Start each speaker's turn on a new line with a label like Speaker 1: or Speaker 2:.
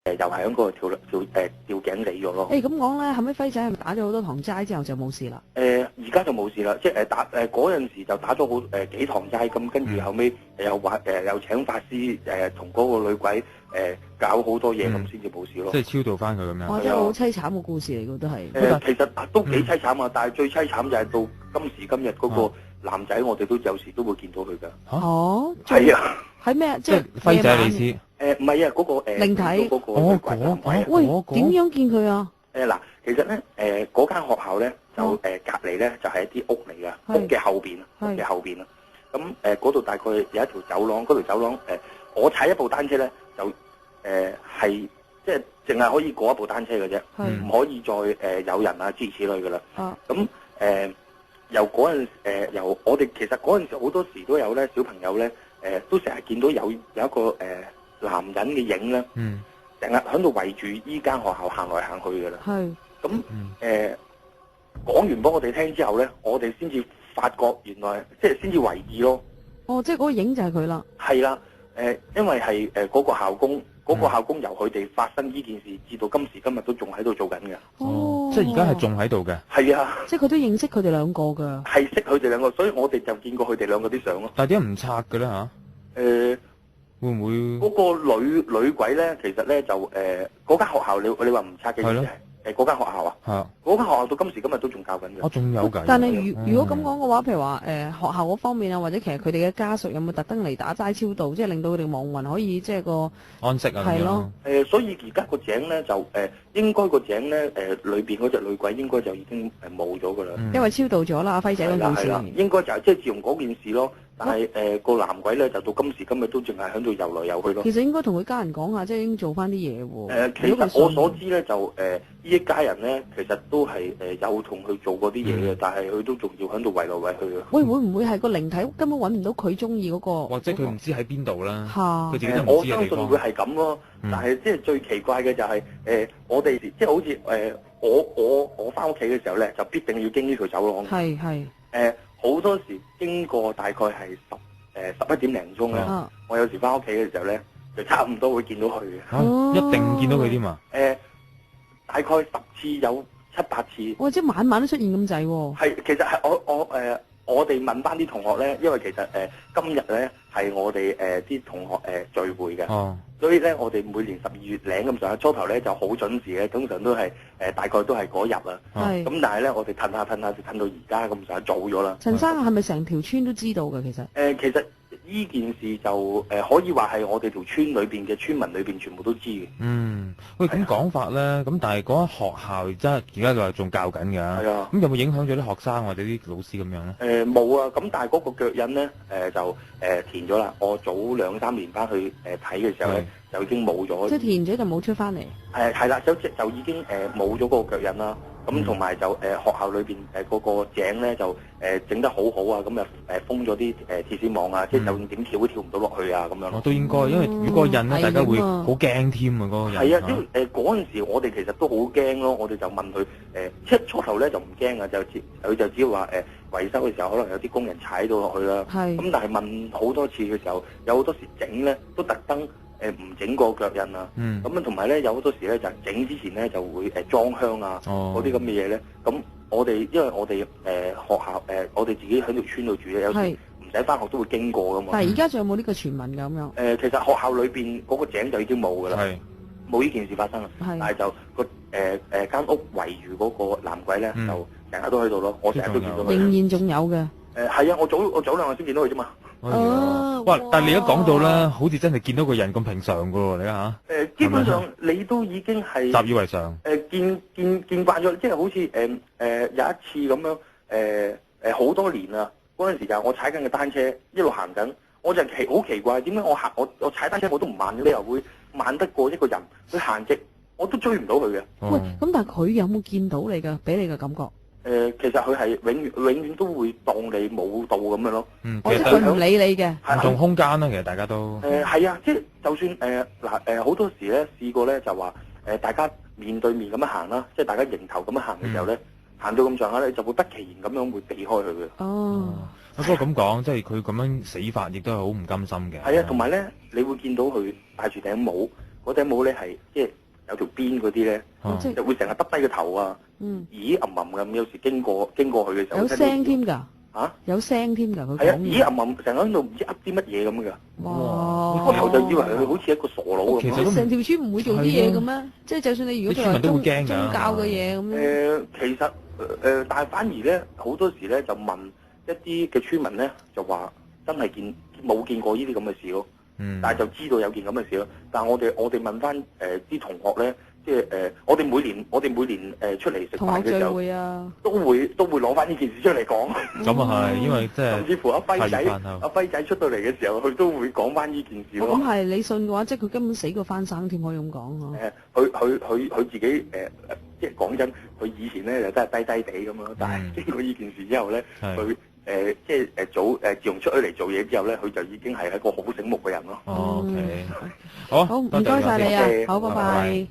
Speaker 1: 又係喺個吊頸死咗咯。
Speaker 2: 咁講咧，後尾輝仔係咪打咗好多堂齋之後就冇事啦？
Speaker 1: 而家就冇事啦，即係嗰陣時就打咗好幾堂齋，咁跟住後尾又請法師同嗰個女鬼搞好多嘢，咁先至冇事咯。
Speaker 3: 即係超度翻佢咁樣。
Speaker 2: 哇！真係好凄慘嘅故事嚟㗎，都係。
Speaker 1: 其實都幾凄慘啊，但係最凄慘就係到今時今日嗰個男仔，我哋都有時都會見到佢㗎。
Speaker 2: 哦，
Speaker 1: 係啊。
Speaker 2: 係咩？
Speaker 3: 即係輝仔你知？
Speaker 1: 唔係啊，嗰個
Speaker 2: 靈體
Speaker 1: 嗰個女鬼男鬼啊。
Speaker 2: 喂，點樣見佢啊？
Speaker 1: 嗱，其實咧嗰間學校咧就隔離咧就係一啲屋嚟㗎，屋嘅後邊啊。咁嗰度大概有一條走廊，嗰條走廊我踩一部單車咧就係即係淨係可以過一部單車嘅啫，唔可以再有人啊諸如此類㗎啦。咁由嗰陣由我哋其實嗰陣時好多時都有咧小朋友咧都成日見到有一個男人嘅影咧，成日喺度圍住依間學校行來行去㗎啦。咁講完俾我哋聽之後咧，我哋先至發覺原來即係先至為意咯。
Speaker 2: 哦，即係嗰個影就係佢啦。
Speaker 1: 係啦，因為係嗰個校工，嗰個校工由佢哋發生呢件事，至到今時今日都仲喺度做緊嘅。
Speaker 3: 哦，即係而家係仲喺度嘅。
Speaker 1: 係啊。
Speaker 2: 即係佢都認識佢哋兩個㗎。
Speaker 1: 係識佢哋兩個，所以我哋就見過佢哋兩個啲相咯。
Speaker 3: 但係點解唔拆嘅咧嚇？會唔會
Speaker 1: 嗰個女鬼咧？其實咧就嗰間學校，你話唔拆嘅意思係嗰間學校啊？係。嗰間學校到今時今日都仲教緊嘅。
Speaker 3: 仲有㗎。
Speaker 2: 但係如果咁講嘅話，譬如話學校嗰方面啊，或者其實佢哋嘅家屬有冇特登嚟打齋超度，即係令到佢哋亡魂可以即係個
Speaker 3: 安息啊？
Speaker 2: 係咯。
Speaker 1: 所以而家個井咧就應該個井咧裏邊嗰隻女鬼應該就已經冇咗㗎啦。
Speaker 2: 因為超度咗啦，阿輝仔嗰件事。
Speaker 1: 係啦，應該就係即係自從嗰件事咯。但係個男鬼咧就到今時今日都淨係喺度遊來遊去咯。
Speaker 2: 其實應該同佢家人講下，即係應該做翻啲嘢喎。
Speaker 1: 其實我所知咧就呢一家人咧其實都係有同佢做過啲嘢嘅，但係佢都仲要喺度圍來圍去嘅。
Speaker 2: 會唔會係個靈體根本揾唔到佢中意嗰個？
Speaker 3: 或者佢唔知喺邊度啦。
Speaker 2: 佢
Speaker 3: 自己都唔知嘅地方。
Speaker 1: 我相信會係咁咯。但係即係最奇怪嘅就係我哋即係好似我翻屋企嘅時候咧，就必定要經呢條走廊。
Speaker 2: 係。
Speaker 1: 好多時經過大概係11點零鐘咧，我有時翻屋企嘅時候咧，就差唔多會見到佢嘅。
Speaker 3: 一定見到佢添嘛？
Speaker 1: 大概10次有7、8次。
Speaker 2: 哇！即係晚晚都出現咁滯喎。
Speaker 1: 係，其實係我哋問翻啲同學咧，因為其實今日咧係我哋啲同學聚會嘅。所以咧，我哋每年12月零咁上下初頭咧就好準時嘅，通常都係大概都係嗰日啦。咁但係咧，我哋褪下褪到而家咁上下早咗啦。
Speaker 2: 陳生係咪成條村都知道嘅其實？
Speaker 1: 其實呢件事就可以話係我哋條村裏邊嘅村民裏邊全部都知嘅。
Speaker 3: 喂，咁講法咧，咁但係嗰間學校真係而家就係仲教緊㗎。係啊。咁有冇影響咗啲學生或者啲老師咁樣咧？
Speaker 1: 冇啊，咁但係嗰個腳印咧就填咗啦。我早2、3年翻去睇嘅時候咧，就已經冇咗。
Speaker 2: 即係填咗就冇出翻嚟。
Speaker 1: 係啦，就已經冇咗嗰個腳印啦。咁同埋就學校裏邊嗰個井咧就整得好好啊，咁封咗啲鐵絲網啊，即係就算點跳都跳唔到落去啊咁樣咯。
Speaker 3: 都應該，因為如果個印咧，大家會好驚添啊嗰個印。
Speaker 1: 係啊，因為嗰陣時我哋其實都好驚咯，我哋就問佢即係初頭咧就唔驚啊，佢就只要話維修嘅時候可能有啲工人踩到落去啦。咁但係問好多次嘅時候，有好多時整咧都特登唔整個腳印啊，咁樣同埋咧有好多時咧就整之前咧就會裝香啊，嗰啲咁嘅嘢咧。咁我哋因為我哋學校我哋自己喺條村度住咧，有時唔使翻學都會經過噶嘛。
Speaker 2: 但係而家仲有冇呢個傳聞㗎咁樣？
Speaker 1: 其實學校裏邊嗰個井就已經冇㗎啦，冇呢件事發生啦。但係就個間屋圍住嗰個男鬼咧，就成日都喺度咯。我成日都見到佢。
Speaker 2: 仍然仲有嘅。
Speaker 1: 係啊，我早2日先見到佢啫嘛。
Speaker 3: 哇！但係你一講到咧，好似真係見到個人咁平常噶喎，你睇下。
Speaker 1: 基本上你都已經係
Speaker 3: 習以為常。
Speaker 1: 見慣咗，即係好似有一次咁樣好多年啦。嗰陣時就我踩緊嘅單車一路行緊，我就好奇怪，點解我踩單車我都唔慢嘅，你又會慢得過一個人？佢行直我都追唔到佢嘅。
Speaker 2: 喂，咁但係佢有冇見到你㗎？俾你嘅感覺？
Speaker 1: 其實佢係永遠都會當你冇到咁樣咯。
Speaker 2: 其實佢唔理你嘅。
Speaker 3: 唔同空間啦，其實大家都。
Speaker 1: 係啊，即係就算好多時咧試過咧就話大家面對面咁樣行啦，即係大家迎頭咁樣行嘅時候咧，行到咁上下咧就會不其然咁樣會避開佢嘅。
Speaker 3: 不過咁講，即係佢咁樣死法，亦都係好唔甘心嘅。
Speaker 1: 係啊，同埋咧，你會見到佢戴住頂帽，嗰頂帽咧係即係有條邊嗰啲咧，就會成日耷低個頭啊，咦揞揞咁，有時經過去嘅時候
Speaker 2: 有聲添㗎。
Speaker 1: 嚇！
Speaker 2: 有聲添㗎，佢
Speaker 1: 係啊，咦揞揞成日喺度唔知噏啲乜嘢咁㗎。
Speaker 2: 哇！
Speaker 1: 個頭就以為佢好似一個傻佬咁。
Speaker 3: 其實
Speaker 2: 成條村唔會做啲嘢嘅咩？即係就算你如果佢話宗教嘅嘢咁樣。
Speaker 1: 其實但係反而咧好多時咧就問一啲嘅村民咧就話真係冇見過呢啲咁嘅事咯。但係就知道有件咁嘅事咯。但係我哋問翻啲同學咧，即係我哋每年出嚟食飯嘅時候，都會攞翻呢件事出嚟講。
Speaker 3: 咁啊係，因為即係
Speaker 1: 甚至乎阿輝仔出到嚟嘅時候，佢都會講翻呢件事咯。
Speaker 2: 咁係你信嘅話，即係佢根本死過翻生添，可以咁講啊。
Speaker 1: 佢自己即係講真，佢以前咧就真係低低地咁咯。但係經過呢件事之後咧，佢即係自從出咗嚟做嘢之後咧，佢就已經係一個好醒目嘅人咯。
Speaker 3: OK，好，
Speaker 2: 唔該晒你啊，好，拜拜。